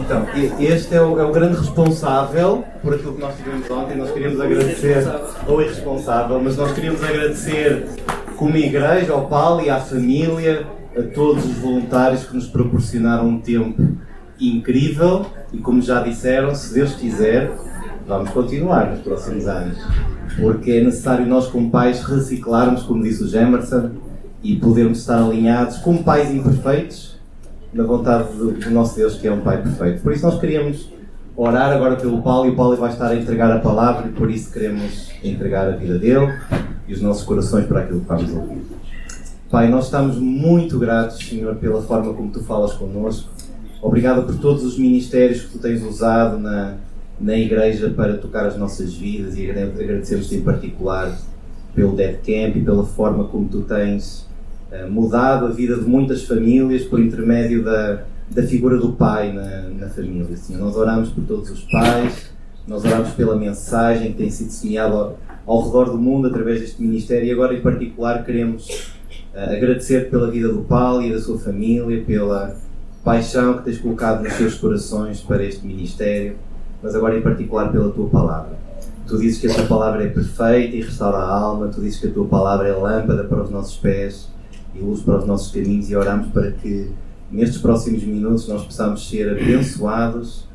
Então, este é o grande responsável por aquilo que nós tivemos ontem. Nós queríamos agradecer, ou irresponsável, mas nós queríamos agradecer como igreja ao Paulo e à família, a todos os voluntários que nos proporcionaram um tempo incrível e, como já disseram, se Deus quiser, vamos continuar nos próximos anos, porque é necessário nós como pais reciclarmos, como disse o Gemerson, e podermos estar alinhados como pais imperfeitos na vontade do nosso Deus, que é um Pai perfeito. Por isso nós queríamos orar agora pelo Paulo, e o Paulo vai estar a entregar a palavra, e por isso queremos entregar a vida dele e os nossos corações para aquilo que vamos ouvir. Pai, nós estamos muito gratos, Senhor, pela forma como Tu falas connosco. Obrigado por todos os ministérios que Tu tens usado na igreja para tocar as nossas vidas, e agradecemos-te em particular pelo Dead Camp e pela forma como Tu tens mudado a vida de muitas famílias por intermédio da figura do pai na família. Senhor, nós oramos por todos os pais, nós oramos pela mensagem que tem sido semeada ao redor do mundo através deste ministério, e agora em particular queremos agradecer pela vida do Paulo e da sua família, pela paixão que tens colocado nos seus corações para este ministério, mas agora em particular pela Tua Palavra. Tu dizes que a Tua Palavra é perfeita e restaura a alma, Tu dizes que a Tua Palavra é lâmpada para os nossos pés e luz para os nossos caminhos, e oramos para que nestes próximos minutos nós possamos ser abençoados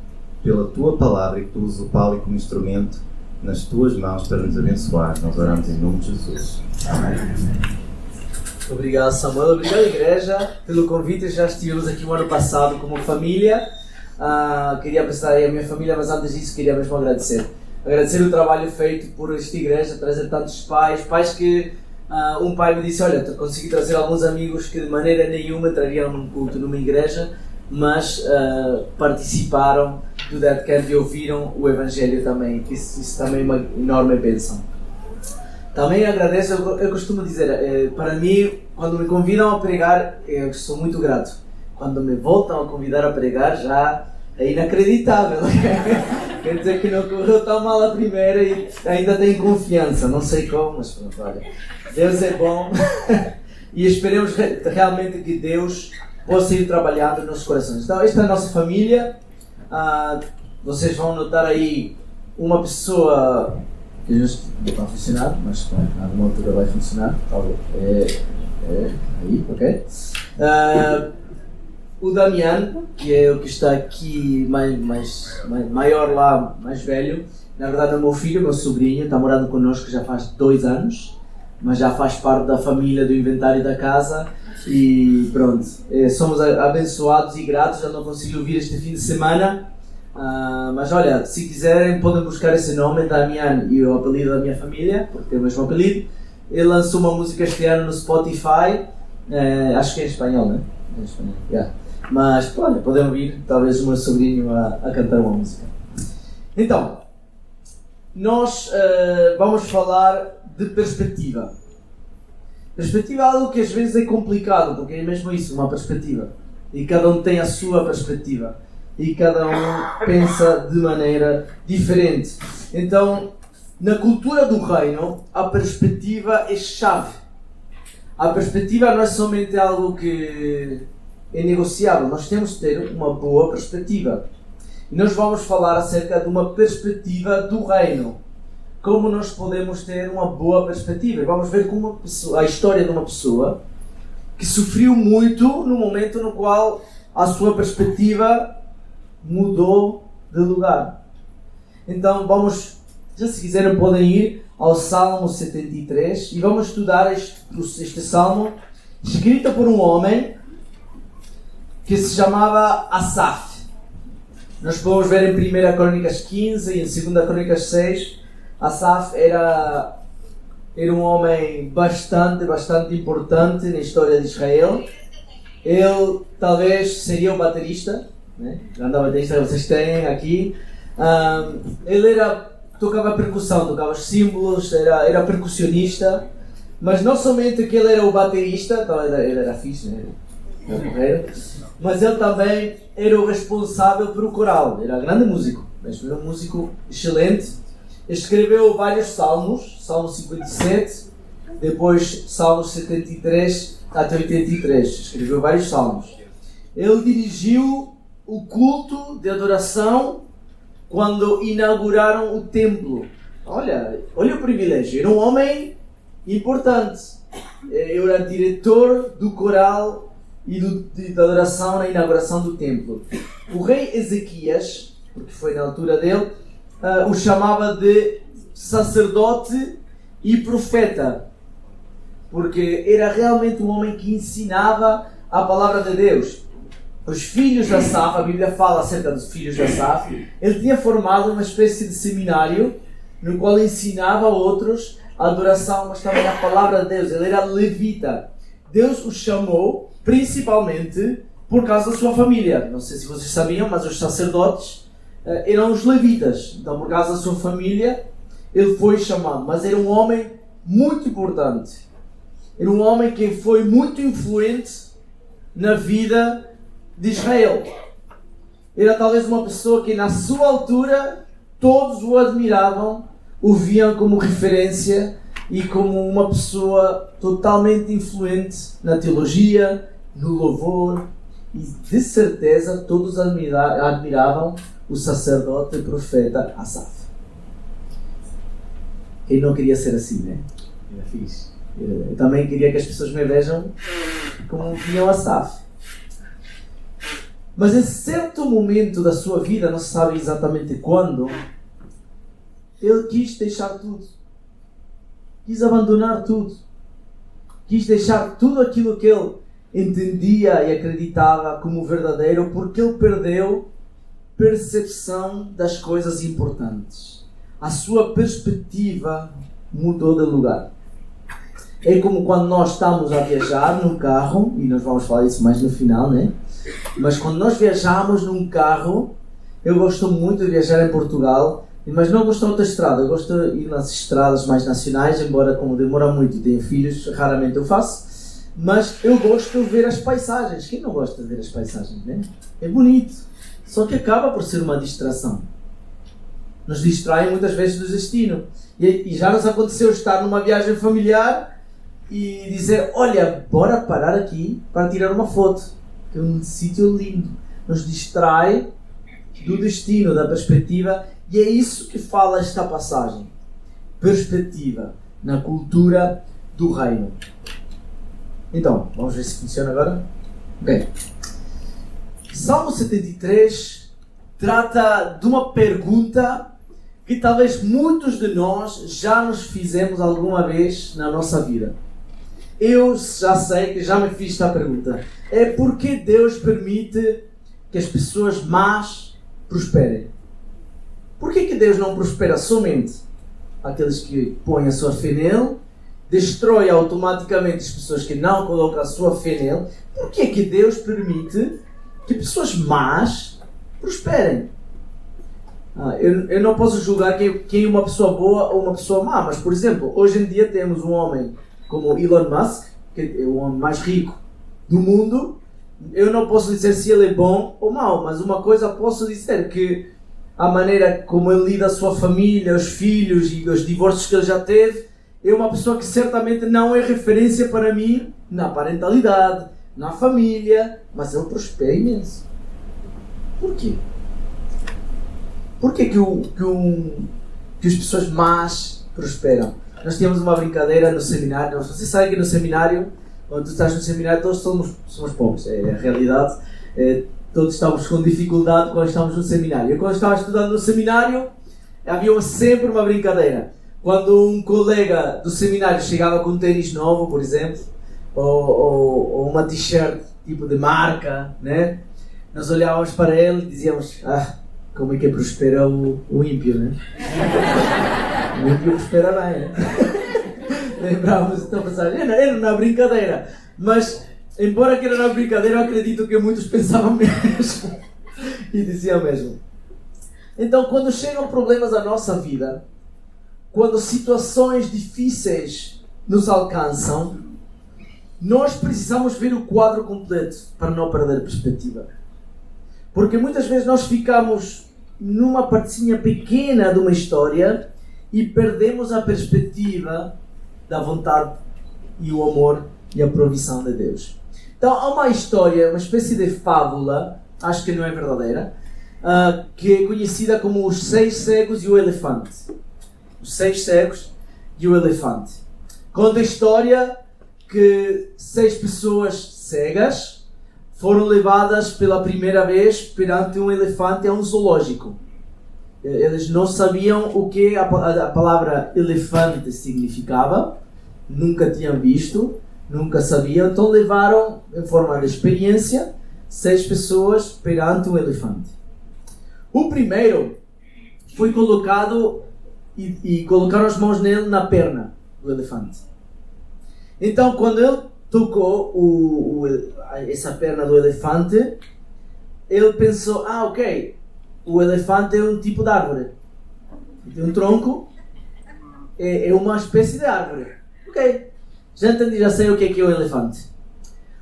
pela Tua Palavra, e que Tu uses o Paulo como instrumento nas Tuas mãos para nos abençoar. Nós oramos em nome de Jesus. Amém. Obrigado, Samuel. Obrigado, igreja, pelo convite. Já estivemos aqui o ano passado como família. Queria apresentar aí a minha família, mas antes disso queria mesmo agradecer. Agradecer o trabalho feito por esta igreja, trazer tantos pais que um pai me disse: olha, consegui trazer alguns amigos que de maneira nenhuma entrariam num culto, numa igreja, mas participaram do Dead Camp e ouviram o Evangelho também. Isso também é uma enorme bênção. Também agradeço, eu costumo dizer, para mim, quando me convidam a pregar, eu sou muito grato. Quando me voltam a convidar a pregar, já é inacreditável. Quer dizer que não correu tão mal a primeira e ainda tenho confiança. Não sei como, mas pronto, olha. Deus é bom e esperemos realmente que Deus possa ir trabalhando nos nossos corações. Então, esta é a nossa família. Vocês vão notar aí uma pessoa que não está a funcionar, mas a alguma altura vai funcionar. Aí, ok. O Damiano, que é o que está aqui maior lá, mais velho, na verdade é o meu filho, meu sobrinho, está morando connosco já faz 2 anos, mas já faz parte da família, do inventário da casa, e pronto, somos abençoados e gratos. Já não consegui ouvir este fim de semana, mas olha, se quiserem podem buscar esse nome, Damiano, e o apelido da minha família, porque tem o mesmo apelido. Ele lançou uma música este ano no Spotify, acho que é em espanhol, não é? É em espanhol, yeah. Mas olha, podem ouvir talvez o meu sobrinho a cantar uma música. Então, nós vamos falar de perspectiva. Perspectiva é algo que às vezes é complicado, porque é mesmo isso, uma perspectiva. E cada um tem a sua perspectiva. E cada um pensa de maneira diferente. Então, na cultura do reino, a perspectiva é chave. A perspectiva não é somente algo que é negociável, nós temos de ter uma boa perspectiva. E nós vamos falar acerca de uma perspectiva do reino. Como nós podemos ter uma boa perspectiva. E vamos ver como a história de uma pessoa que sofreu muito no momento no qual a sua perspectiva mudou de lugar. Então vamos, se quiserem podem ir ao Salmo 73 e vamos estudar este salmo, escrito por um homem que se chamava Asaf. Nós podemos ver em 1 Crônicas 15 e em 2 Crônicas 6. Asaf era um homem bastante importante na história de Israel. Ele talvez seria o baterista, né? Grande baterista que vocês têm aqui. Ele tocava percussão, tocava os símbolos, era percussionista. Mas não somente que ele era o baterista, então ele era fixe, né? Mas ele também era o responsável pelo coral. Era um grande músico, era um músico excelente. Escreveu vários salmos, Salmo 57, depois Salmos 73 até 83. Escreveu vários salmos. Ele dirigiu o culto de adoração quando inauguraram o templo. Olha o privilégio. Era um homem importante. Eu era diretor do coral e de adoração na inauguração do templo. O rei Ezequias, porque foi na altura dele, o chamava de sacerdote e profeta, porque era realmente um homem que ensinava a palavra de Deus. Os filhos de Asaf, a Bíblia fala acerca dos filhos de Asaf, ele tinha formado uma espécie de seminário no qual ensinava a outros a adoração, mas também a palavra de Deus. Ele era levita. Deus o chamou principalmente por causa da sua família. Não sei se vocês sabiam, mas os sacerdotes eram os levitas. Então, por causa da sua família, ele foi chamado. Mas era um homem muito importante. Era um homem que foi muito influente na vida de Israel. Era talvez uma pessoa que, na sua altura, todos o admiravam, o viam como referência e como uma pessoa totalmente influente na teologia, no louvor, e de certeza todos admiravam o sacerdote e profeta Asaf. Quem não queria ser assim, né? Era fixe. Eu também queria que as pessoas me vejam como viam Asaf. Mas em certo momento da sua vida, não se sabe exatamente quando, ele quis deixar tudo. Quis abandonar tudo. Quis deixar tudo aquilo que ele entendia e acreditava como verdadeiro, porque ele perdeu percepção das coisas importantes. A sua perspectiva mudou de lugar. É como quando nós estamos a viajar num carro, e nós vamos falar isso mais no final, né? Mas quando nós viajamos num carro, eu gosto muito de viajar em Portugal, mas não gosto de autoestrada. Eu gosto de ir nas estradas mais nacionais, embora como demora muito e tenho filhos, raramente eu faço. Mas eu gosto de ver as paisagens. Quem não gosta de ver as paisagens, né? É bonito. Só que acaba por ser uma distração. Nos distrai muitas vezes do destino. E já nos aconteceu estar numa viagem familiar e dizer, olha, bora parar aqui para tirar uma foto. Que é um sítio lindo. Nos distrai do destino, da perspectiva. E é isso que fala esta passagem. Perspectiva na cultura do reino. Então, vamos ver se funciona agora. Ok. Salmo 73 trata de uma pergunta que talvez muitos de nós já nos fizemos alguma vez na nossa vida. Eu já sei que já me fiz esta pergunta. É por que Deus permite que as pessoas más prosperem? Por que Deus não prospera somente aqueles que põem a sua fé nele, destrói automaticamente as pessoas que não colocam a sua fé nele? Por que Deus permite que pessoas más prosperem? Eu não posso julgar quem é uma pessoa boa ou uma pessoa má, mas, por exemplo, hoje em dia temos um homem como Elon Musk, que é o homem mais rico do mundo. Eu não posso dizer se ele é bom ou mau, mas uma coisa posso dizer, que a maneira como ele lida a sua família, os filhos e os divórcios que ele já teve, é uma pessoa que certamente não é referência para mim na parentalidade, na família, mas ele prospera imenso. Por quê? Por que as pessoas más prosperam? Nós tínhamos uma brincadeira no seminário. Você sabe que no seminário, quando tu estás no seminário, todos somos pobres, é a realidade. Todos estamos com dificuldade quando estamos no seminário. Eu, quando estava estudando no seminário, havia sempre uma brincadeira. Quando um colega do seminário chegava com um tênis novo, por exemplo, ou uma t-shirt tipo de marca, né? Nós olhávamos para ele e dizíamos, como é que prospera o ímpio, né? O ímpio prospera bem, né? Lembrávamos então passagem. Era na brincadeira, mas embora que era na brincadeira, eu acredito que muitos pensavam mesmo e diziam mesmo. Então, quando chegam problemas à nossa vida, quando situações difíceis nos alcançam, nós precisamos ver o quadro completo para não perder perspectiva. Porque muitas vezes nós ficamos numa partezinha pequena de uma história e perdemos a perspectiva da vontade e o amor e a provisão de Deus. Então há uma história, uma espécie de fábula acho que não é verdadeira, que é conhecida como os 6 cegos e o elefante. Os 6 cegos e o elefante. Conta a história que 6 pessoas cegas foram levadas pela primeira vez perante um elefante a um zoológico. Eles não sabiam o que a palavra elefante significava, nunca tinham visto, nunca sabiam, então levaram, em forma de experiência, 6 pessoas perante um elefante. O primeiro foi colocado e colocaram as mãos nele na perna do elefante. Então, quando ele tocou essa perna do elefante, ele pensou, ok, o elefante é um tipo de árvore. Tem um tronco, é uma espécie de árvore. Ok, já entendi, já sei o que é o elefante.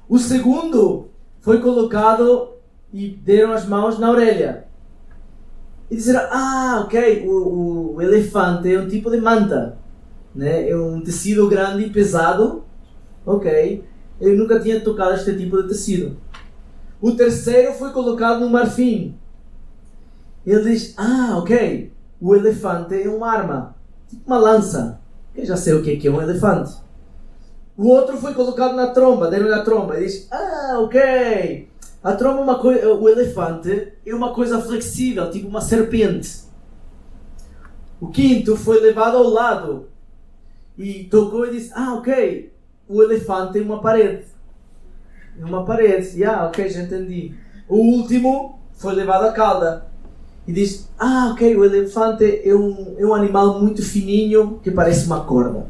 O segundo foi colocado e deram as mãos na orelha. E disseram, ok, o elefante é um tipo de manta, né? É um tecido grande e pesado. Ok, eu nunca tinha tocado este tipo de tecido. O terceiro foi colocado no marfim. Ele diz, ok, o elefante é uma arma, tipo uma lança. Eu já sei o que é um elefante. O outro foi colocado na tromba, deram-lhe a tromba. Ele diz, ok, a tromba é uma coisa, o elefante é uma coisa flexível, tipo uma serpente. O quinto foi levado ao lado e tocou e disse, ok, o elefante é uma parede. É uma parede, ok, já entendi. O último foi levado à cauda. E diz, ok, o elefante é um animal muito fininho que parece uma corda.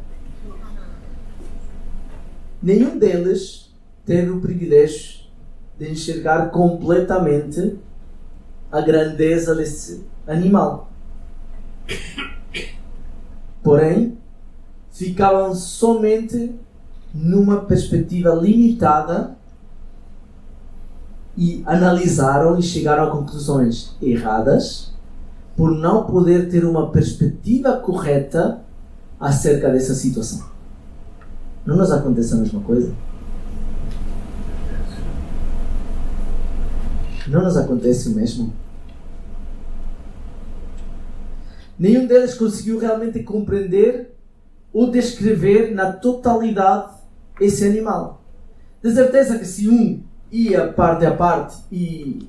Nenhum deles teve o privilégio de enxergar completamente a grandeza desse animal. Porém, ficavam somente numa perspectiva limitada e analisaram e chegaram a conclusões erradas por não poder ter uma perspectiva correta acerca dessa situação. Não nos acontece a mesma coisa? Não nos acontece o mesmo? Nenhum deles conseguiu realmente compreender ou descrever na totalidade esse animal. De certeza que se um ia parte a parte e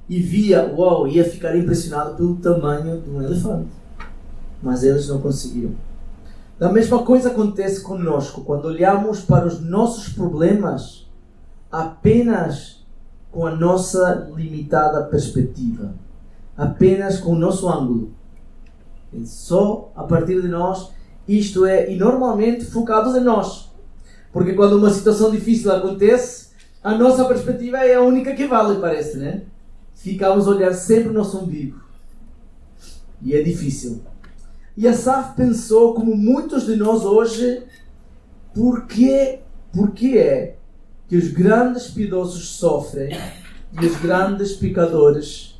via, ia ficar impressionado pelo tamanho de um elefante. Mas eles não conseguiram. A mesma coisa acontece conosco quando olhamos para os nossos problemas apenas com a nossa limitada perspectiva, apenas com o nosso ângulo. Só a partir de nós, isto é, e normalmente focados em nós. Porque quando uma situação difícil acontece, a nossa perspectiva é a única que vale, parece, né? Ficamos a olhar sempre o nosso umbigo. E é difícil. E Asaf pensou, como muitos de nós hoje, por que é que os grandes piedosos sofrem e os grandes pecadores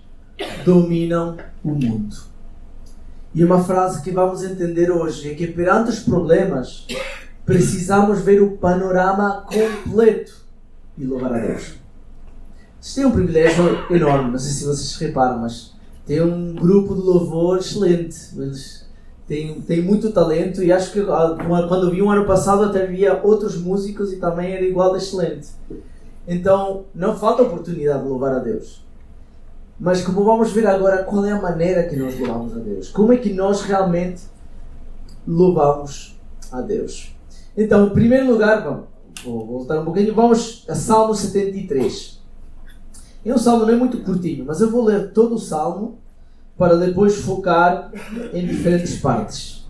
dominam o mundo? E uma frase que vamos entender hoje é que perante os problemas precisamos ver o panorama completo e louvar a Deus. Vocês têm um privilégio enorme, não sei se vocês reparam, mas tem um grupo de louvor excelente. Eles têm muito talento e acho que quando eu vi um ano passado até havia outros músicos e também era igual de excelente. Então não falta oportunidade de louvar a Deus. Mas como vamos ver agora, qual é a maneira que nós louvamos a Deus? Como é que nós realmente louvamos a Deus? Então, em primeiro lugar, vou voltar um pouquinho, vamos a Salmo 73. É um salmo não é muito curtinho, mas eu vou ler todo o salmo para depois focar em diferentes partes.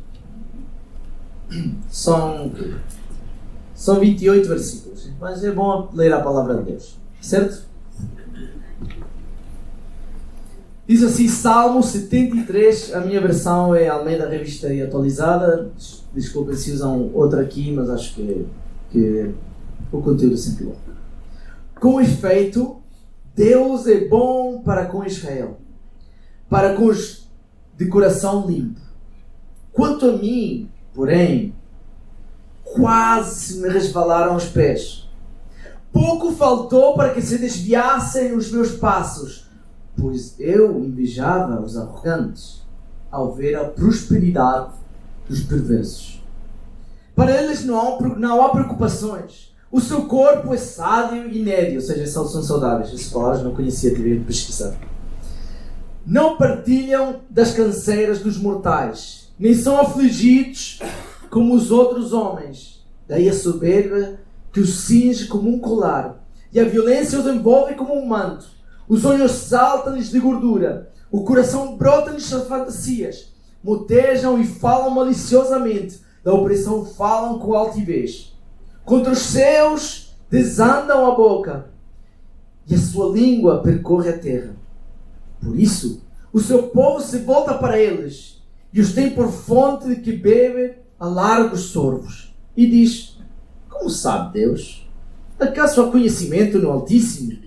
São 28 versículos, mas é bom ler a palavra de Deus, certo? Diz assim, Salmo 73, a minha versão é Almeida Revista e Atualizada. Desculpem se usam outra aqui, mas acho que o conteúdo é sempre bom. Com efeito, Deus é bom para com Israel, para com os de coração limpo. Quanto a mim, porém, quase me resvalaram os pés. pouco faltou para que se desviassem os meus passos, pois eu invejava os arrogantes ao ver a prosperidade dos perversos. Para eles não há preocupações. O seu corpo é sádio e nédio, ou seja, são saudáveis. Essas palavras não conhecia, tive de pesquisar. Não partilham das canseiras dos mortais, nem são afligidos como os outros homens. Daí a soberba que os cinge como um colar, e a violência os envolve como um manto. Os olhos saltam-lhes de gordura, o coração brota-lhes de fantasias. Motejam e falam maliciosamente, da opressão falam com altivez. Contra os céus desandam a boca, e a sua língua percorre a terra. Por isso, o seu povo se volta para eles, e os tem por fonte de que bebe a largos sorvos. E diz: como sabe Deus? Acaso há conhecimento no Altíssimo?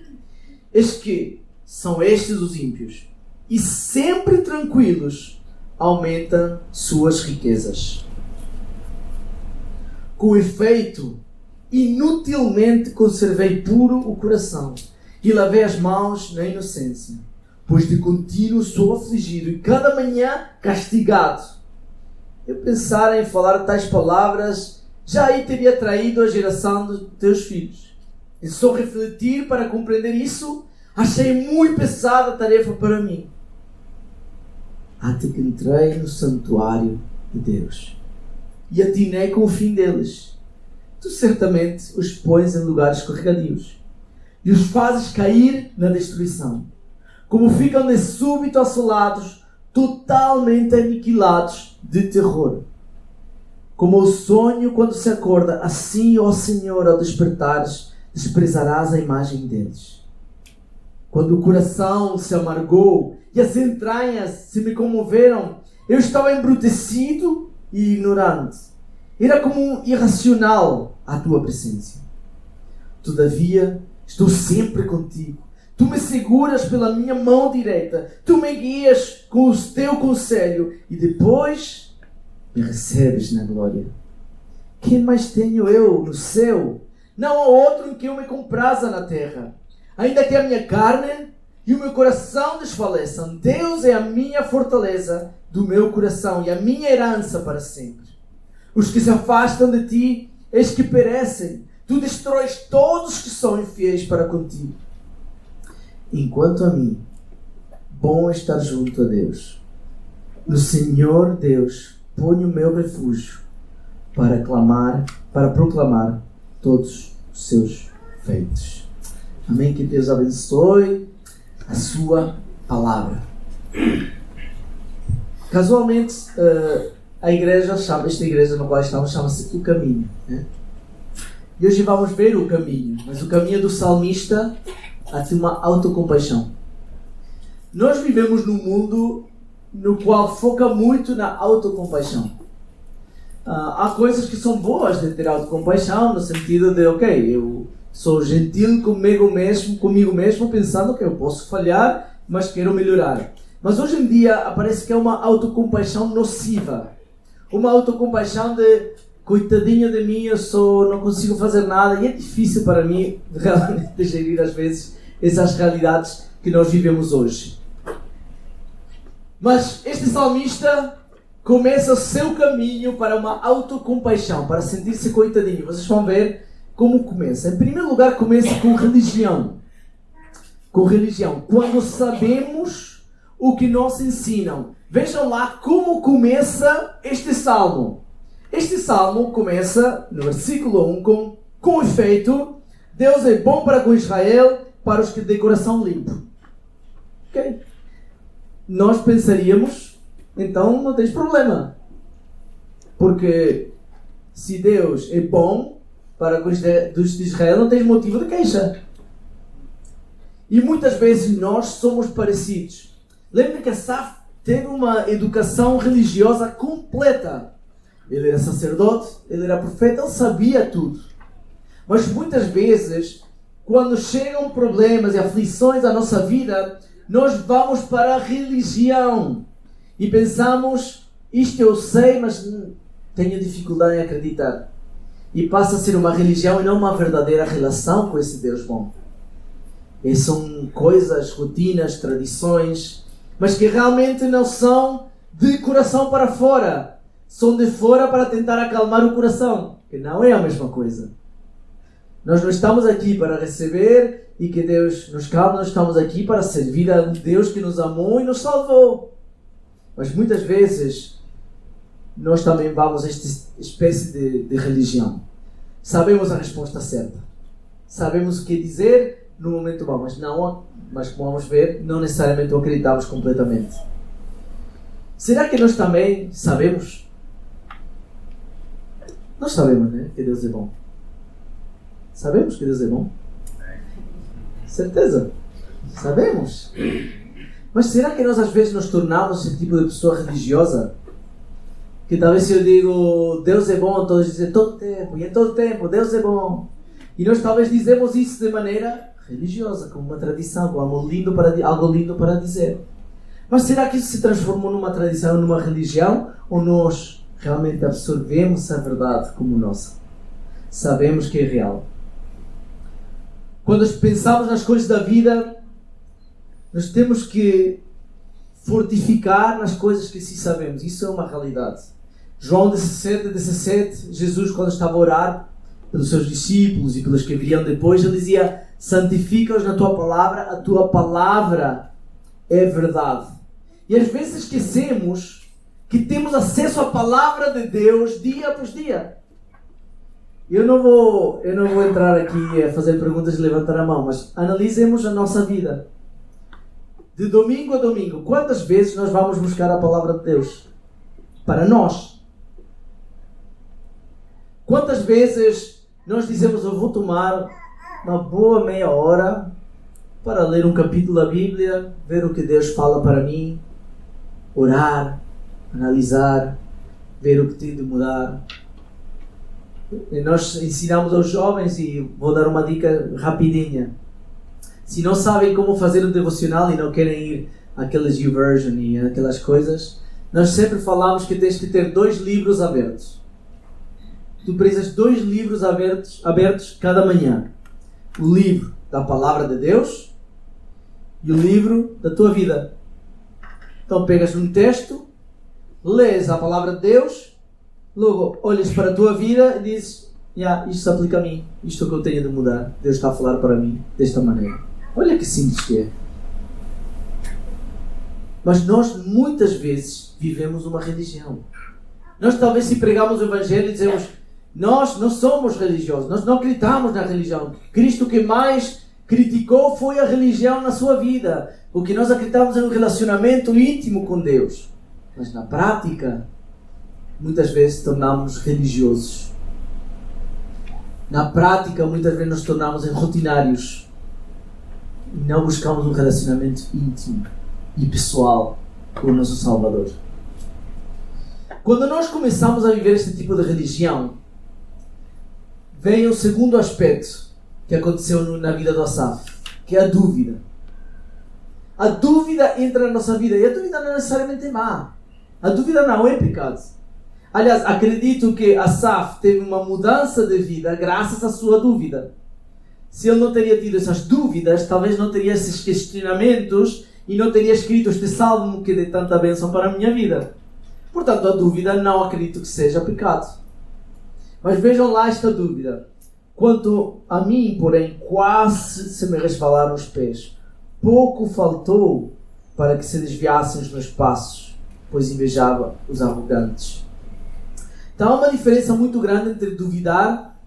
Eis que são estes os ímpios, e sempre tranquilos aumentam suas riquezas. Com efeito, inutilmente conservei puro o coração e lavei as mãos na inocência, pois de contínuo sou afligido e cada manhã castigado. Eu pensara em falar tais palavras, já aí teria traído a geração dos teus filhos. E só refletir para compreender isso, achei muito pesada a tarefa para mim. Até que entrei no santuário de Deus e atinei com o fim deles. Tu certamente os pões em lugares escorregadios e os fazes cair na destruição. Como ficam de súbito assolados, totalmente aniquilados de terror. Como o sonho quando se acorda, assim, ó Senhor, ao despertares, desprezarás a imagem deles. Quando o coração se amargou e as entranhas se me comoveram, eu estava embrutecido e ignorante. Era como irracional a tua presença. Todavia, estou sempre contigo. Tu me seguras pela minha mão direita. Tu me guias com o teu conselho e depois me recebes na glória. Quem mais tenho eu no céu? Não há outro em que eu me compraza na terra. Ainda que a minha carne e o meu coração desfaleçam, Deus é a minha fortaleza do meu coração e a minha herança para sempre. Os que se afastam de ti, eis que perecem. Tu destróis todos que são infiéis para contigo. Enquanto a mim, bom é estar junto a Deus. No Senhor Deus ponho o meu refúgio para proclamar todos os seus feitos. Amém? Que Deus abençoe a sua palavra. Casualmente, esta igreja no qual estamos chama-se O Caminho, né? E hoje vamos ver o caminho, mas o caminho do salmista há uma autocompaixão. Nós vivemos num mundo no qual foca muito na autocompaixão. Há coisas que são boas de ter autocompaixão, no sentido de, ok, eu sou gentil comigo mesmo, pensando que eu posso falhar, mas quero melhorar. Mas hoje em dia parece que é uma autocompaixão nociva. Uma autocompaixão de, coitadinho de mim, eu não consigo fazer nada. E é difícil para mim realmente digerir às vezes essas realidades que nós vivemos hoje. Mas este salmista começa o seu caminho para uma autocompaixão, para sentir-se coitadinho. Vocês vão ver como começa. Em primeiro lugar, começa com religião. Com religião. Quando sabemos o que nos ensinam. Vejam lá como começa este salmo. Este salmo começa no versículo 1 com efeito, Deus é bom para com Israel, para os que de coração limpo. Ok? Nós pensaríamos, então não tens problema. Porque se Deus é bom para com os de Israel, não tens motivo de queixa. E muitas vezes nós somos parecidos. Lembra que Asaf teve uma educação religiosa completa. Ele era sacerdote, ele era profeta, ele sabia tudo. Mas muitas vezes, quando chegam problemas e aflições à nossa vida, nós vamos para a religião e pensamos, isto eu sei, mas tenho dificuldade em acreditar. e passa a ser uma religião e não uma verdadeira relação com esse Deus bom. E são coisas, rotinas, tradições, mas que realmente não são de coração para fora. São de fora para tentar acalmar o coração, que não é a mesma coisa. Nós não estamos aqui para receber e que Deus nos calme, nós estamos aqui para servir a um Deus que nos amou e nos salvou. Mas muitas vezes nós também vamos a esta espécie de religião. Sabemos a resposta certa. Sabemos o que dizer no momento bom, mas como vamos ver, não necessariamente o acreditamos completamente. Será que nós também sabemos? Nós sabemos, né, que Deus é bom. Sabemos que Deus é bom? Certeza? Sabemos. Mas será que nós às vezes nos tornamos esse tipo de pessoa religiosa? Que talvez se eu digo Deus é bom, todos dizem todo tempo, e em todo tempo Deus é bom. E nós talvez dizemos isso de maneira religiosa, como uma tradição, como algo lindo para dizer. Mas será que isso se transformou numa tradição, numa religião? Ou nós realmente absorvemos a verdade como nossa? Sabemos que é real. Quando pensamos nas coisas da vida, nós temos que fortificar nas coisas que sim sabemos. Isso é uma realidade. João 17, Jesus, quando estava a orar pelos seus discípulos e pelos que viriam depois, ele dizia: santifica-os na tua palavra, a tua palavra é verdade. E às vezes esquecemos que temos acesso à palavra de Deus dia após dia. Eu não vou entrar aqui a fazer perguntas e levantar a mão, mas analisemos a nossa vida. De domingo a domingo, quantas vezes nós vamos buscar a palavra de Deus? Para nós. Quantas vezes nós dizemos: eu vou tomar uma boa meia hora para ler um capítulo da Bíblia, ver o que Deus fala para mim, orar, analisar, ver o que tem de mudar. E nós ensinamos aos jovens, e vou dar uma dica rapidinha. Se não sabem como fazer um devocional e não querem ir àquelas YouVersion e aquelas coisas, nós sempre falamos que tens que ter 2 livros abertos. Tu precisas 2 livros abertos cada manhã. O livro da Palavra de Deus e o livro da tua vida. Então pegas um texto, lês a Palavra de Deus, logo olhas para a tua vida e dizes: isto se aplica a mim, isto é o que eu tenho de mudar, Deus está a falar para mim desta maneira. Olha que simples que é. Mas nós muitas vezes vivemos uma religião. Nós talvez, se pregamos o Evangelho, dizemos: nós não somos religiosos, nós não acreditamos na religião. Cristo, que mais criticou foi a religião na sua vida. O que nós acreditamos é um relacionamento íntimo com Deus. Mas na prática, muitas vezes tornamos religiosos. Na prática, muitas vezes nos tornamos rotinários. E não buscamos um relacionamento íntimo e pessoal com o nosso Salvador. Quando nós começamos a viver este tipo de religião, vem o segundo aspecto que aconteceu na vida do Asaf, que é a dúvida. A dúvida entra na nossa vida, e a dúvida não necessariamente é má. A dúvida não é pecado. Aliás, acredito que Asaf teve uma mudança de vida graças à sua dúvida. Se ele não teria tido essas dúvidas, talvez não teria esses questionamentos e não teria escrito este salmo que dê tanta bênção para a minha vida. Portanto, a dúvida não acredito que seja pecado. Mas vejam lá esta dúvida. Quanto a mim, porém, quase se me resvalaram os pés. Pouco faltou para que se desviassem os meus passos, pois invejava os arrogantes. Então há uma diferença muito grande entre duvidar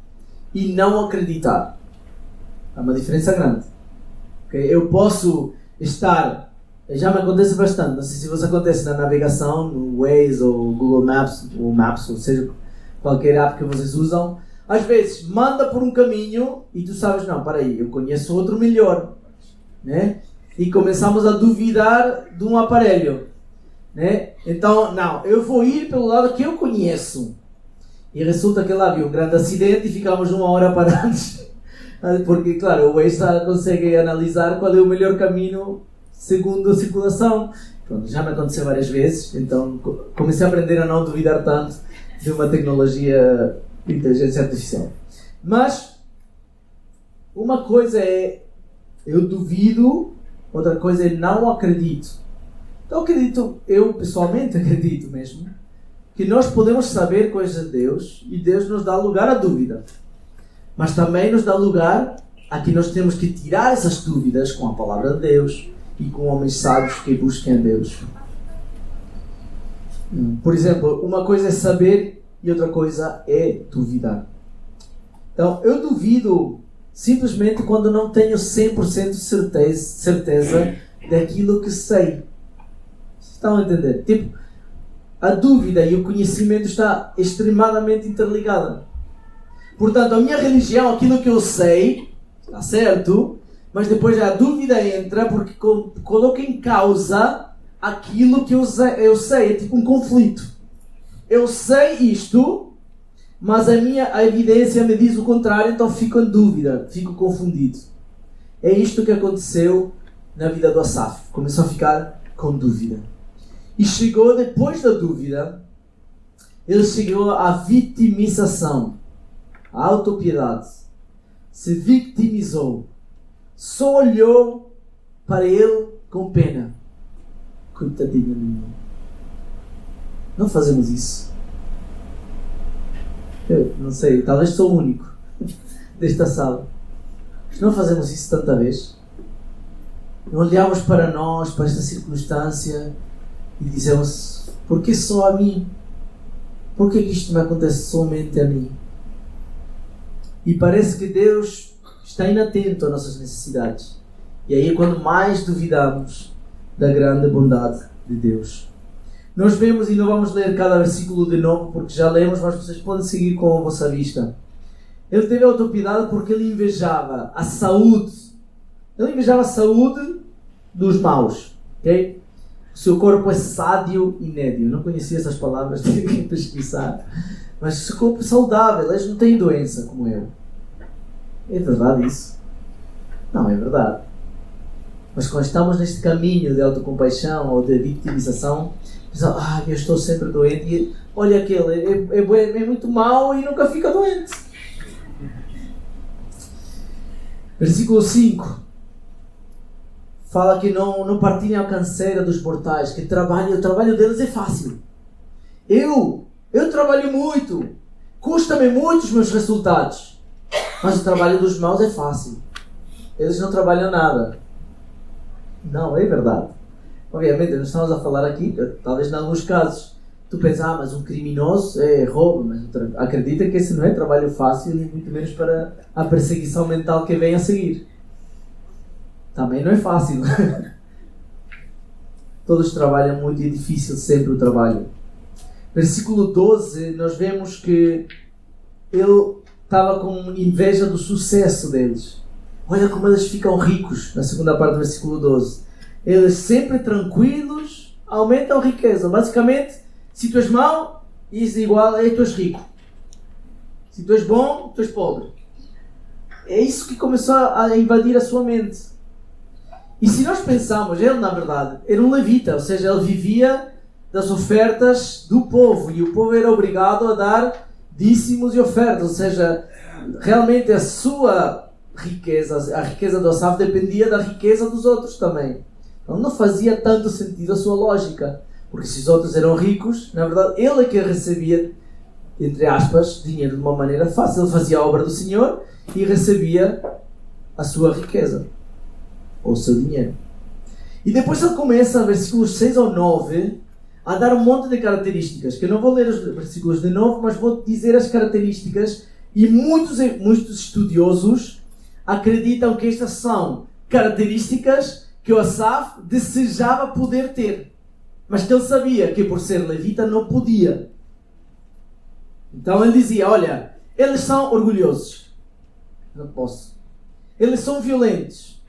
e não acreditar. Há uma diferença grande. Okay? Eu posso estar... Já me acontece bastante. Não sei se isso acontece na navegação, no Waze ou Google Maps, ou seja, qualquer app que vocês usam. Às vezes manda por um caminho e tu sabes: não, para aí, eu conheço outro melhor. Né? E começamos a duvidar de um aparelho. Né? Então, não, eu vou ir pelo lado que eu conheço. E resulta que lá havia um grande acidente e ficamos 1 hora parados. Porque, claro, o Waze consegue analisar qual é o melhor caminho segundo a circulação. Pronto, já me aconteceu várias vezes, então comecei a aprender a não duvidar tanto de uma tecnologia inteligência artificial. Mas uma coisa é eu duvido, outra coisa é não acredito. Então eu pessoalmente acredito mesmo, que nós podemos saber coisas de Deus e Deus nos dá lugar à dúvida. Mas também nos dá lugar a que nós temos que tirar essas dúvidas com a palavra de Deus e com homens sábios que busquem a Deus. Por exemplo, uma coisa é saber e outra coisa é duvidar. Então, eu duvido simplesmente quando não tenho 100% de certeza daquilo que sei. Vocês estão a entender? Tipo, a dúvida e o conhecimento está extremadamente interligada. Portanto, a minha religião, aquilo que eu sei, está certo, mas depois a dúvida entra porque coloca em causa aquilo que eu sei. É tipo um conflito. Eu sei isto, mas a evidência me diz o contrário, então fico em dúvida, fico confundido. É isto que aconteceu na vida do Asaf. Começou a ficar com dúvida. E chegou, depois da dúvida, ele chegou à vitimização, à autopiedade. Se vitimizou. Só olhou para ele com pena. Coitadinho de mim. Não fazemos isso. Eu não sei, talvez sou o único desta sala. Mas não fazemos isso tanta vez. Não olhamos para nós, para esta circunstância e dizemos: por que só a mim? Por que isto me acontece somente a mim? E parece que Deus está inatento às nossas necessidades. E aí é quando mais duvidamos da grande bondade de Deus. Nós vemos, e não vamos ler cada versículo de novo, porque já lemos, mas vocês podem seguir com a vossa vista. Ele teve autopiedade porque ele invejava a saúde. Ele invejava a saúde dos maus. Okay? O seu corpo é sádio e nédio. Não conhecia essas palavras, tive que pesquisar. Mas o corpo é saudável, eles não têm doença como eu. É verdade isso? Não, é verdade. Mas quando estamos neste caminho de autocompaixão ou de vitimização, pensamos: eu estou sempre doente. E olha aquele, é muito mau e nunca fica doente. Versículo 5. Fala que não partilhem a canseira dos mortais, que o trabalho deles é fácil. Eu trabalho muito, custa-me muito os meus resultados, mas o trabalho dos maus é fácil. Eles não trabalham nada. Não, é verdade. Obviamente, não estamos a falar aqui, talvez em alguns casos, tu pensas: mas um criminoso é roubo, mas acredita que esse não é trabalho fácil, e muito menos para a perseguição mental que vem a seguir. Também não é fácil. Todos trabalham muito e é difícil sempre o trabalho. Versículo 12, nós vemos que ele estava com inveja do sucesso deles. Olha como eles ficam ricos, na segunda parte do versículo 12. Eles sempre tranquilos, aumentam a riqueza. Basicamente, se tu és mau, isso é igual a tu és rico. Se tu és bom, tu és pobre. É isso que começou a invadir a sua mente. E se nós pensarmos, ele na verdade era um levita, ou seja, ele vivia das ofertas do povo, e o povo era obrigado a dar dízimos e ofertas, ou seja, realmente a sua riqueza, a riqueza do Asaf dependia da riqueza dos outros também. Então não fazia tanto sentido a sua lógica, porque se os outros eram ricos, na verdade ele é que recebia, entre aspas, dinheiro de uma maneira fácil. Ele fazia a obra do Senhor e recebia a sua riqueza, ou o seu dinheiro. E depois ele começa, versículos 6 ao 9, a dar um monte de características, que eu não vou ler os versículos de novo, mas vou dizer as características, e muitos estudiosos acreditam que estas são características que o Asaf desejava poder ter, mas que ele sabia que por ser levita não podia. Então ele dizia: olha, eles são orgulhosos, não posso. Eles são violentos,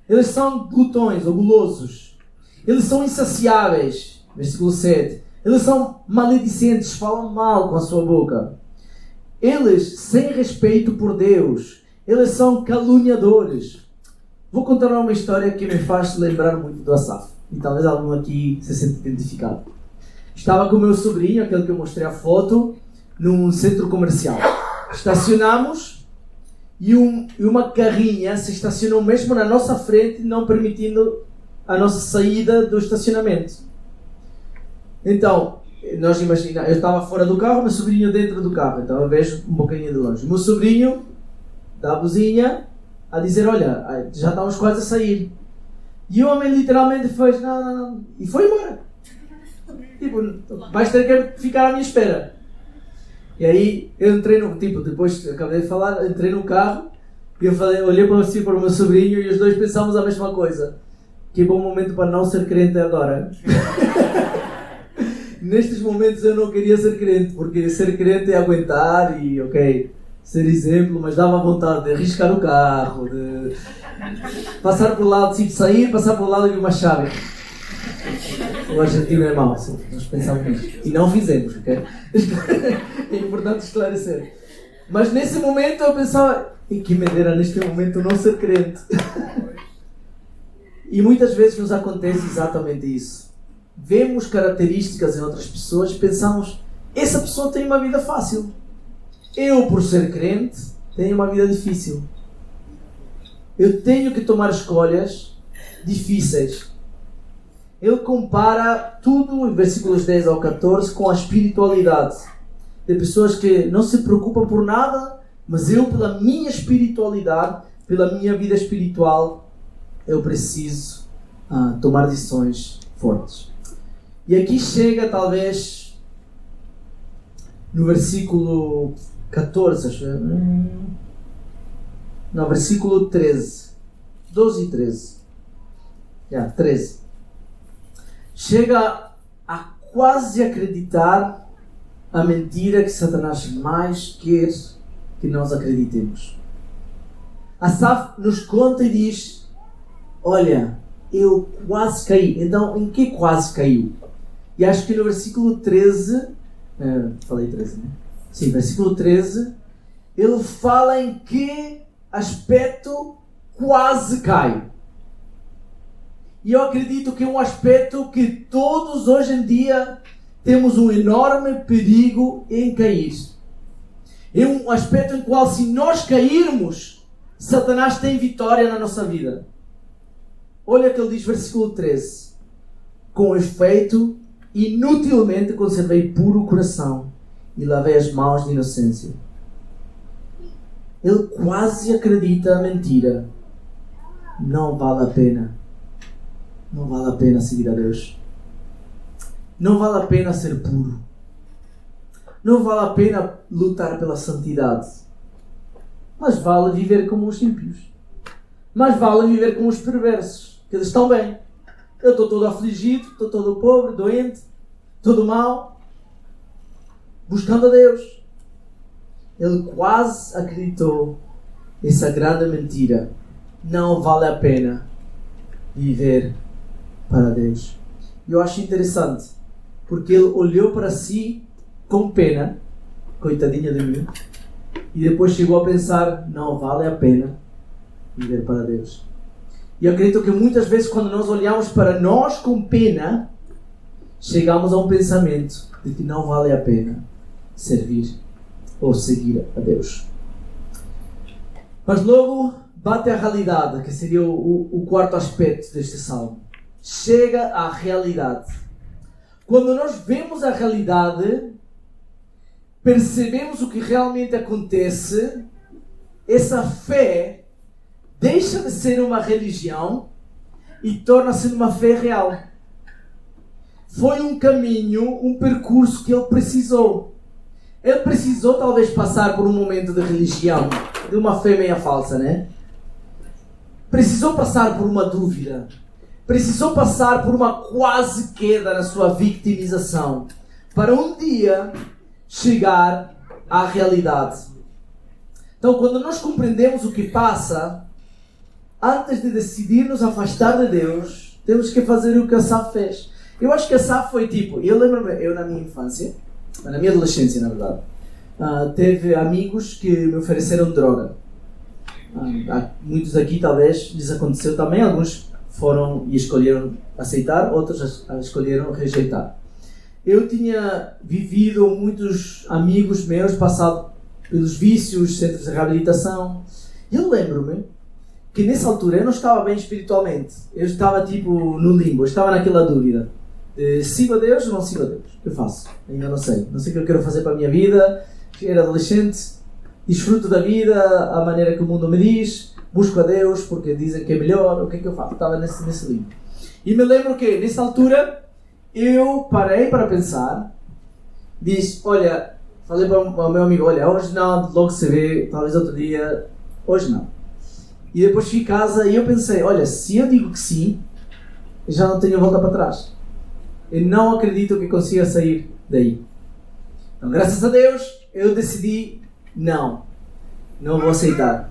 eles são glutões ou gulosos, eles são insaciáveis. Versículo 7. Eles são maledicentes, falam mal com a sua boca. Eles sem respeito por Deus. Eles são caluniadores. Vou contar uma história que me faz lembrar muito do Asaf. E talvez algum aqui se sinta identificado. Estava com o meu sobrinho, aquele que eu mostrei a foto, num centro comercial. Estacionamos e uma carrinha se estacionou mesmo na nossa frente, não permitindo a nossa saída do estacionamento. Então, nós imaginamos, eu estava fora do carro, meu sobrinho dentro do carro, então eu vejo um bocadinho de longe. O meu sobrinho dá a buzinha a dizer, olha, já estamos quase a sair. E o homem literalmente fez, não, e foi embora. Tipo, vais ter que ficar à minha espera. E aí eu entrei no, tipo, depois acabei de falar, entrei no carro e eu falei, olhei para o meu sobrinho e os dois pensámos a mesma coisa. Que bom momento para não ser crente agora. Nestes momentos eu não queria ser crente, porque ser crente é aguentar e, ok, ser exemplo, mas dava vontade de arriscar o carro, de passar por lado, tipo, sair, passar por lado e uma chave. O argentino é mau, sim, nós pensamos nisso. E não fizemos, ok? É importante esclarecer. Mas nesse momento eu pensava, e que me dera neste momento não ser crente. E muitas vezes nos acontece exatamente isso. Vemos características em outras pessoas e pensamos, essa pessoa tem uma vida fácil. Eu, por ser crente, tenho uma vida difícil. Eu tenho que tomar escolhas difíceis. Ele compara tudo, em versículos 10 ao 14, com a espiritualidade. De pessoas que não se preocupam por nada, mas eu, pela minha espiritualidade, pela minha vida espiritual, eu preciso tomar decisões fortes. E aqui chega, talvez, no versículo 14, acho. No versículo 13. 12 e 13. 13. Chega a quase acreditar a mentira que Satanás mais quer que nós acreditemos. Asaf nos conta e diz, olha, eu quase caí. Então, em que quase caiu? E acho que no versículo 13, falei 13, né? Sim, versículo 13, ele fala em que aspecto quase cai. E eu acredito que é um aspecto que todos hoje em dia temos um enorme perigo em cair. É um aspecto em qual, se nós cairmos, Satanás tem vitória na nossa vida. Olha o que ele diz, versículo 13. Com efeito, inutilmente conservei puro o coração e lavei as mãos de inocência. Ele quase acredita a mentira. Não vale a pena. Não vale a pena seguir a Deus. Não vale a pena ser puro. Não vale a pena lutar pela santidade. Mas vale viver como os ímpios. Mas vale viver como os perversos. Que eles estão bem. Eu estou todo afligido, estou todo pobre, doente, todo mau, buscando a Deus. Ele quase acreditou essa grande mentira. Não vale a pena viver para Deus. Eu acho interessante, porque ele olhou para si com pena, coitadinha de mim, e depois chegou a pensar, não vale a pena viver para Deus. E eu acredito que muitas vezes, quando nós olhamos para nós com pena, chegamos a um pensamento de que não vale a pena servir ou seguir a Deus. Mas logo bate a realidade, que seria o quarto aspecto deste salmo. Chega à realidade. Quando nós vemos a realidade, percebemos o que realmente acontece, essa fé deixa de ser uma religião e torna-se uma fé real. Foi um caminho, um percurso que ele precisou. Ele precisou talvez passar por um momento de religião, de uma fé meia falsa, né? Precisou passar por uma dúvida. Precisou passar por uma quase queda na sua vitimização, para um dia chegar à realidade. Então, quando nós compreendemos o que passa, antes de decidir nos afastar de Deus, temos que fazer o que Asaf fez. Eu acho que Asaf foi tipo, eu lembro-me, eu na minha infância, na minha adolescência na verdade, teve amigos que me ofereceram droga. Muitos aqui talvez lhes aconteceu também, alguns foram e escolheram aceitar, outros escolheram rejeitar. eu tinha vivido muitos amigos meus, passado pelos vícios, centros de reabilitação. Eu lembro-me que nessa altura eu não estava bem espiritualmente. Eu estava tipo no limbo, eu estava naquela dúvida. Sigo a Deus ou não sigo a Deus? O que eu faço? Ainda não sei. Não sei o que eu quero fazer para a minha vida. Era adolescente, desfruto da vida, a maneira que o mundo me diz, busco a Deus porque dizem que é melhor. O que é que eu faço? Estava nesse limbo. E me lembro que nessa altura eu parei para pensar. Disse, olha, falei para o meu amigo, olha, hoje não, logo se vê, talvez outro dia, hoje não. E depois fui em casa e eu pensei, olha, se eu digo que sim, eu já não tenho volta para trás. Eu não acredito que consiga sair daí. Então, graças a Deus, eu decidi, não vou aceitar.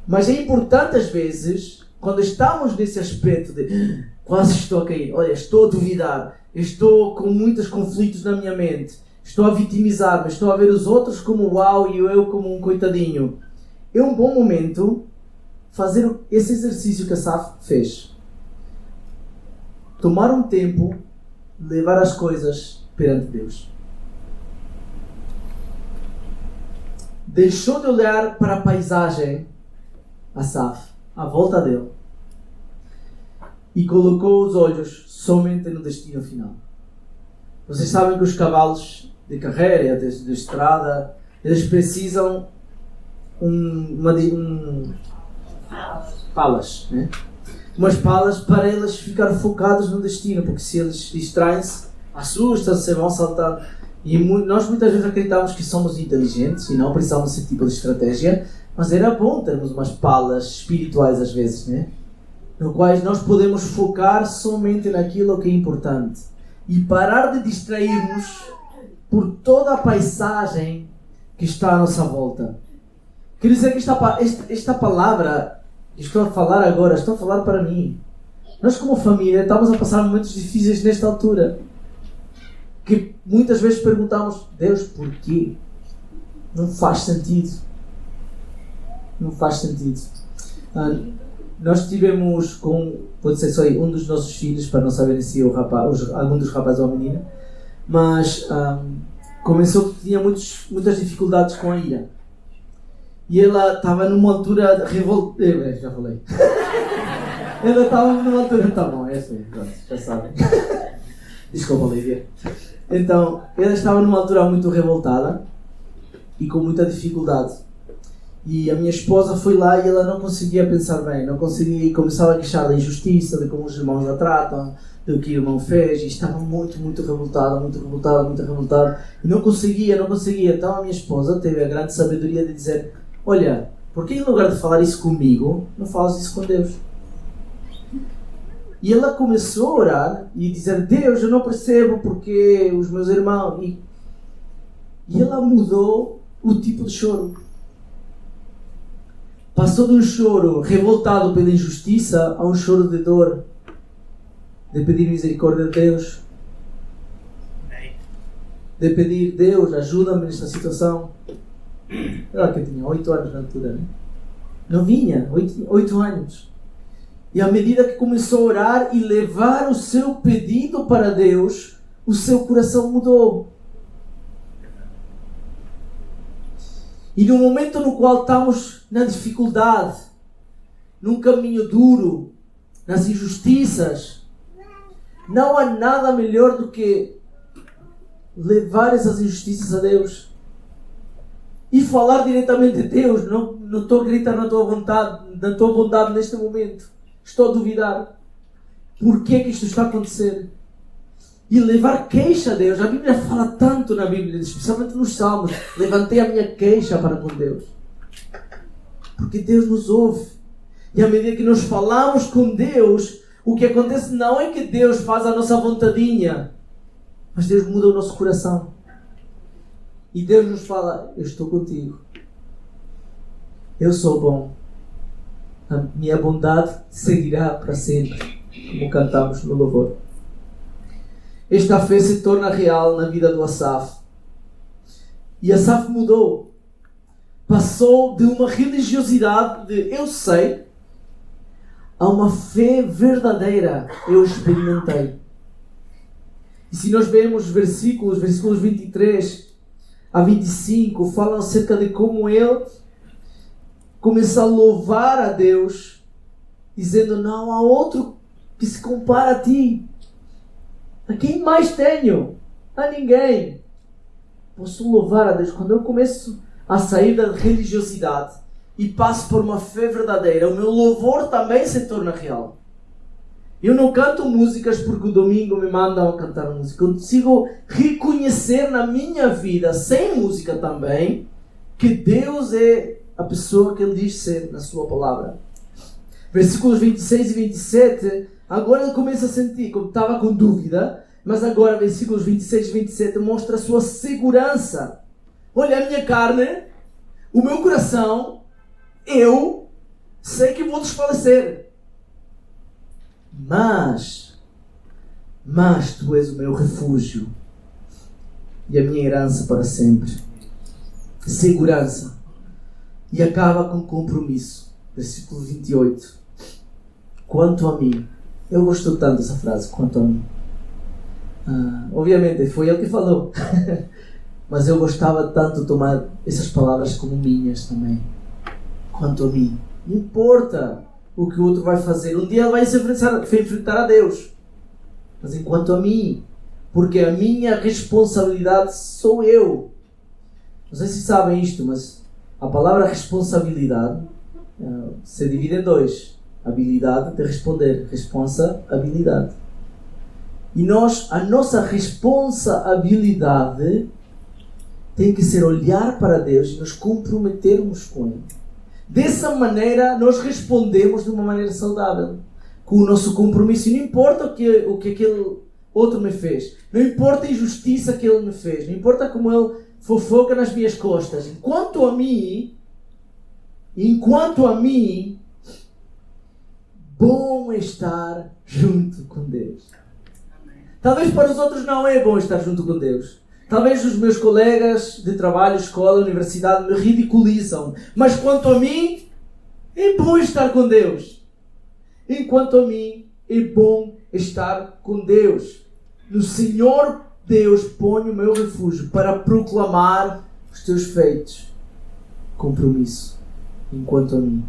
Mas é importante às vezes, quando estamos nesse aspecto de quase estou a cair, olha, estou a duvidar, estou com muitos conflitos na minha mente, estou a vitimizar-me, estou a ver os outros como uau e eu como um coitadinho. É um bom momento fazer esse exercício que a Asaf fez. Tomar um tempo, levar as coisas perante Deus. Deixou de olhar para a paisagem, Asaf, à volta dele, e colocou os olhos somente no destino final. Vocês sabem que os cavalos de carreira, de estrada, eles precisam palas, né? Umas palas para eles ficarem focados no destino, porque se eles distraem-se, assustam-se, vão saltar. E nós muitas vezes acreditamos que somos inteligentes e não precisamos desse tipo de estratégia, mas era bom termos umas palas espirituais às vezes, né? No quais nós podemos focar somente naquilo que é importante e parar de distrair-nos por toda a paisagem que está à nossa volta. Quer dizer que esta palavra que estou a falar agora, estou a falar para mim. Nós como família estamos a passar momentos difíceis nesta altura. Que muitas vezes perguntamos, Deus, porquê? Não faz sentido. Não faz sentido. Nós tivemos pode ser só um dos nossos filhos, para não saber se é algum dos rapazes ou a menina, mas começou que tinha muitas dificuldades com a ira. E ela estava numa altura revoltada. Já falei. Ela estava numa altura. Tá bom, é assim, já sabem. Desculpa, Lívia. Então, ela estava numa altura muito revoltada e com muita dificuldade. E a minha esposa foi lá e ela não conseguia pensar bem, não conseguia, e começava a queixar da injustiça, de como os irmãos a tratam, do que o irmão fez, e estava muito revoltada. E não conseguia. Então a minha esposa teve a grande sabedoria de dizer, olha, por que em lugar de falar isso comigo, não falas isso com Deus? E ela começou a orar e dizer, Deus, eu não percebo porque os meus irmãos... E ela mudou o tipo de choro. Passou de um choro revoltado pela injustiça a um choro de dor, de pedir misericórdia de Deus, de pedir, Deus, ajuda-me nesta situação. Ela que tinha 8 anos na altura, né? Não vinha, 8 anos. E à medida que começou a orar e levar o seu pedido para Deus, o seu coração mudou. E no momento no qual estamos na dificuldade, num caminho duro, nas injustiças, não há nada melhor do que levar essas injustiças a Deus e falar diretamente de Deus. Não estou a gritar na tua bondade neste momento. Estou a duvidar. Por que isto está a acontecer? E levar queixa a Deus. A Bíblia fala tanto na Bíblia, especialmente nos Salmos. Levantei a minha queixa para com Deus. Porque Deus nos ouve. E à medida que nós falamos com Deus, o que acontece não é que Deus faz a nossa vontadinha, mas Deus muda o nosso coração. E Deus nos fala, eu estou contigo. Eu sou bom. A minha bondade seguirá para sempre, como cantamos no louvor. Esta fé se torna real na vida do Asaf. E Asaf mudou. Passou de uma religiosidade de eu sei a uma fé verdadeira. Eu experimentei. E se nós vemos os versículos 23 a 25, falam acerca de como ele começa a louvar a Deus, dizendo: não há outro que se compara a ti. A quem mais tenho? A ninguém. Posso louvar a Deus. Quando eu começo a sair da religiosidade e passo por uma fé verdadeira, o meu louvor também se torna real. Eu não canto músicas porque o domingo me mandam a cantar música. Eu consigo reconhecer na minha vida, sem música também, que Deus é a pessoa que Ele diz ser na sua palavra. Versículos 26 e 27, agora ele começa a sentir, como estava com dúvida, mas agora versículos 26 e 27 mostra a sua segurança. Olha, a minha carne, o meu coração, eu sei que vou desfalecer. Mas tu és o meu refúgio e a minha herança para sempre. Segurança. E acaba com compromisso. Versículo 28. Quanto a mim. Eu gosto tanto dessa frase, quanto a mim. Obviamente foi ele que falou. Mas eu gostava tanto de tomar essas palavras como minhas também. Quanto a mim. Não importa o que o outro vai fazer. Um dia ele vai se enfrentar a Deus. Mas enquanto a mim, porque a minha responsabilidade sou eu. Não sei se sabem isto, mas a palavra responsabilidade se divide em dois. Habilidade de responder. Responsabilidade. E a nossa responsabilidade tem que ser olhar para Deus e nos comprometermos com Ele. Dessa maneira, nós respondemos de uma maneira saudável, com o nosso compromisso. E não importa o que aquele outro me fez, não importa a injustiça que ele me fez, não importa como ele fofoca nas minhas costas. Enquanto a mim, bom é estar junto com Deus. Talvez para os outros não é bom estar junto com Deus. Talvez os meus colegas de trabalho, escola, universidade me ridiculizam. Mas quanto a mim, é bom estar com Deus. Enquanto a mim, é bom estar com Deus. No Senhor Deus ponho o meu refúgio para proclamar os teus feitos. Compromisso. Enquanto a mim.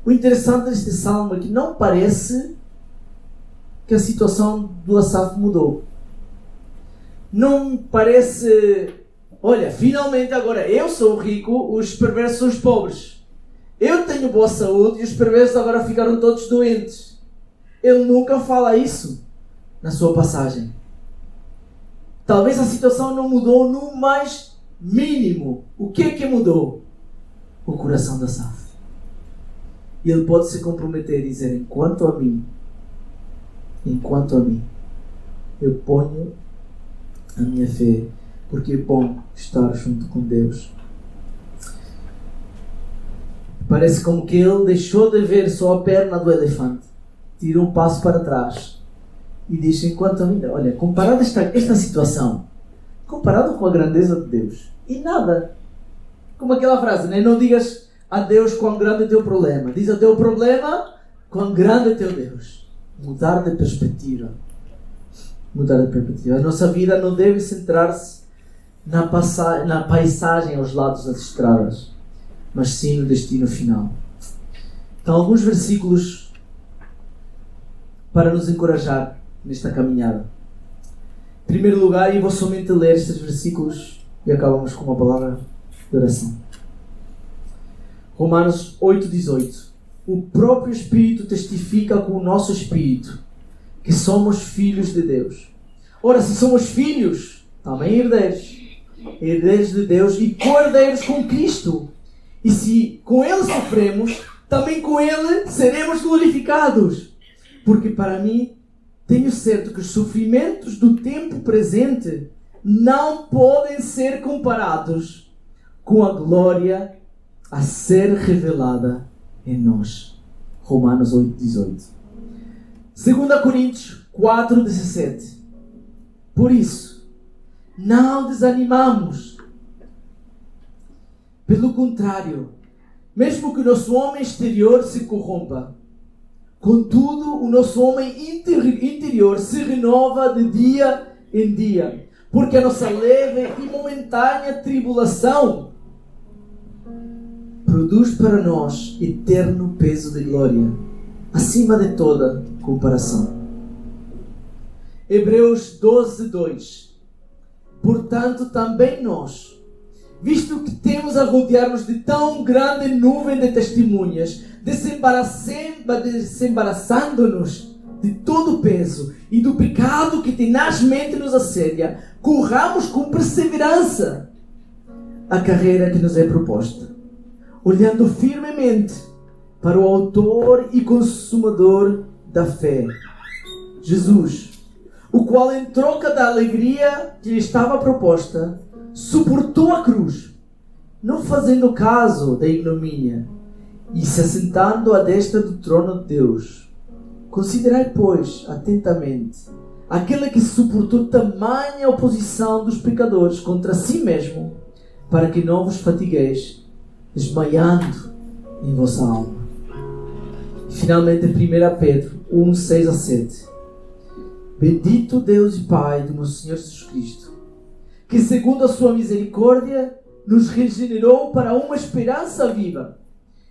O interessante deste salmo é que não parece que a situação do Asaf mudou. Não parece, olha, finalmente agora eu sou o rico, os perversos são os pobres. Eu tenho boa saúde e os perversos agora ficaram todos doentes. Ele nunca fala isso na sua passagem. Talvez a situação não mudou no mais mínimo. O que é que mudou? O coração de Asaf. E ele pode se comprometer e dizer: enquanto a mim, eu ponho a minha fé, porque é bom estar junto com Deus. Parece como que ele deixou de ver só a perna do elefante, tirou um passo para trás e diz: enquanto a mim, olha, comparado esta situação, comparado com a grandeza de Deus, e nada, como aquela frase, né? Não digas a Deus quão grande é o teu problema, diz ao teu problema quão grande é teu Deus. Mudar de perspectiva. A nossa vida não deve centrar-se na paisagem aos lados das estradas, mas sim no destino final. Então, alguns versículos para nos encorajar nesta caminhada. Em primeiro lugar, e vou somente ler estes versículos e acabamos com uma palavra de oração. Romanos 8:18. O próprio Espírito testifica com o nosso Espírito que somos filhos de Deus. Ora, se somos filhos, também herdeiros de Deus e co-herdeiros com Cristo. E se com Ele sofremos, também com Ele seremos glorificados. Porque para mim, tenho certo que os sofrimentos do tempo presente não podem ser comparados com a glória a ser revelada em nós. Romanos 8:18. 2 Coríntios 4:17. Por isso, não desanimamos. Pelo contrário, mesmo que o nosso homem exterior se corrompa, Contudo, o nosso homem interior se renova de dia em dia, porque a nossa leve e momentânea tribulação produz para nós eterno peso de glória, acima de toda comparação. Hebreus 12:2. Portanto, também nós, visto que temos a rodear-nos de tão grande nuvem de testemunhas, desembaraçando-nos de todo o peso e do pecado que tenazmente nos assedia, corramos com perseverança a carreira que nos é proposta, olhando firmemente para o autor e consumador da fé, Jesus, o qual, em troca da alegria que lhe estava proposta, suportou a cruz, não fazendo caso da ignomínia, e se assentando à destra do trono de Deus. Considerai, pois, atentamente aquele que suportou tamanha oposição dos pecadores contra si mesmo, para que não vos fatigueis, desmaiando em vossa alma. E finalmente, 1 Pedro 1:6-7. Bendito Deus e Pai do nosso Senhor Jesus Cristo, que segundo a sua misericórdia nos regenerou para uma esperança viva,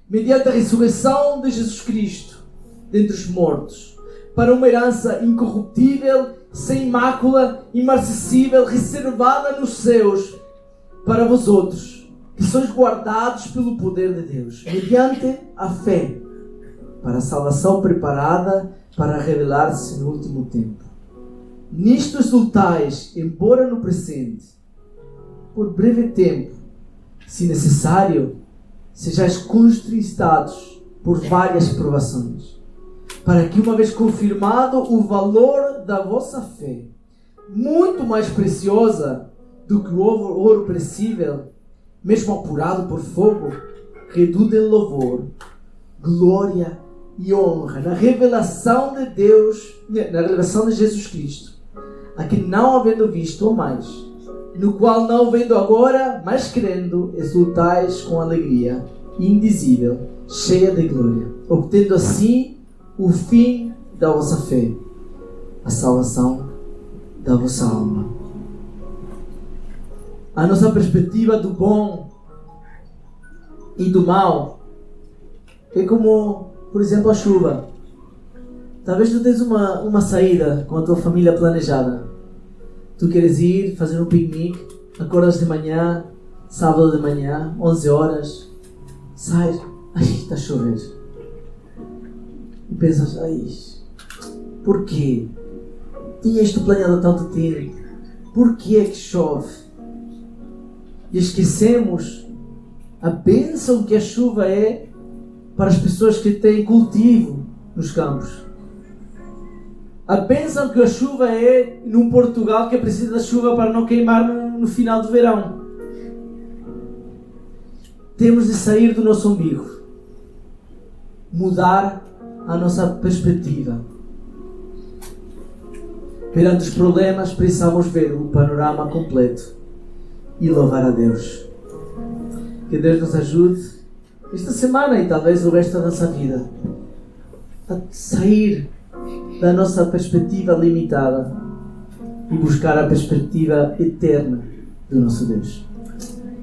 mediante a ressurreição de Jesus Cristo dentre os mortos, para uma herança incorruptível, sem mácula, imarcessível, reservada nos céus, para vós outros, que sois guardados pelo poder de Deus, mediante a fé, para a salvação preparada para revelar-se no último tempo. Nisto exultais, embora no presente, por breve tempo, se necessário, sejais contristados por várias provações, para que, uma vez confirmado o valor da vossa fé, muito mais preciosa do que o ouro perecível, mesmo apurado por fogo, redunda em louvor, glória e honra na revelação de Deus, na revelação de Jesus Cristo, a que, não havendo visto ou mais, no qual, não vendo agora, mas crendo, exultais com alegria indizível, cheia de glória, obtendo assim o fim da vossa fé, a salvação da vossa alma. A nossa perspectiva do bom e do mal é como, por exemplo, a chuva. Talvez tu tens uma saída com a tua família planejada. Tu queres ir fazer um piquenique, acordas de manhã, sábado de manhã, 11 horas, sais, ai, está a chover. E pensas, ai, porquê? Tinha isto planeado há tanto tempo. Porquê é que chove? E esquecemos a bênção que a chuva é para as pessoas que têm cultivo nos campos. A bênção que a chuva é num Portugal que precisa da chuva para não queimar no final do verão. Temos de sair do nosso umbigo, mudar a nossa perspectiva. Perante os problemas, precisamos ver o panorama completo e louvar a Deus. Que Deus nos ajude esta semana e talvez o resto da nossa vida a sair da nossa perspectiva limitada e buscar a perspectiva eterna do nosso Deus.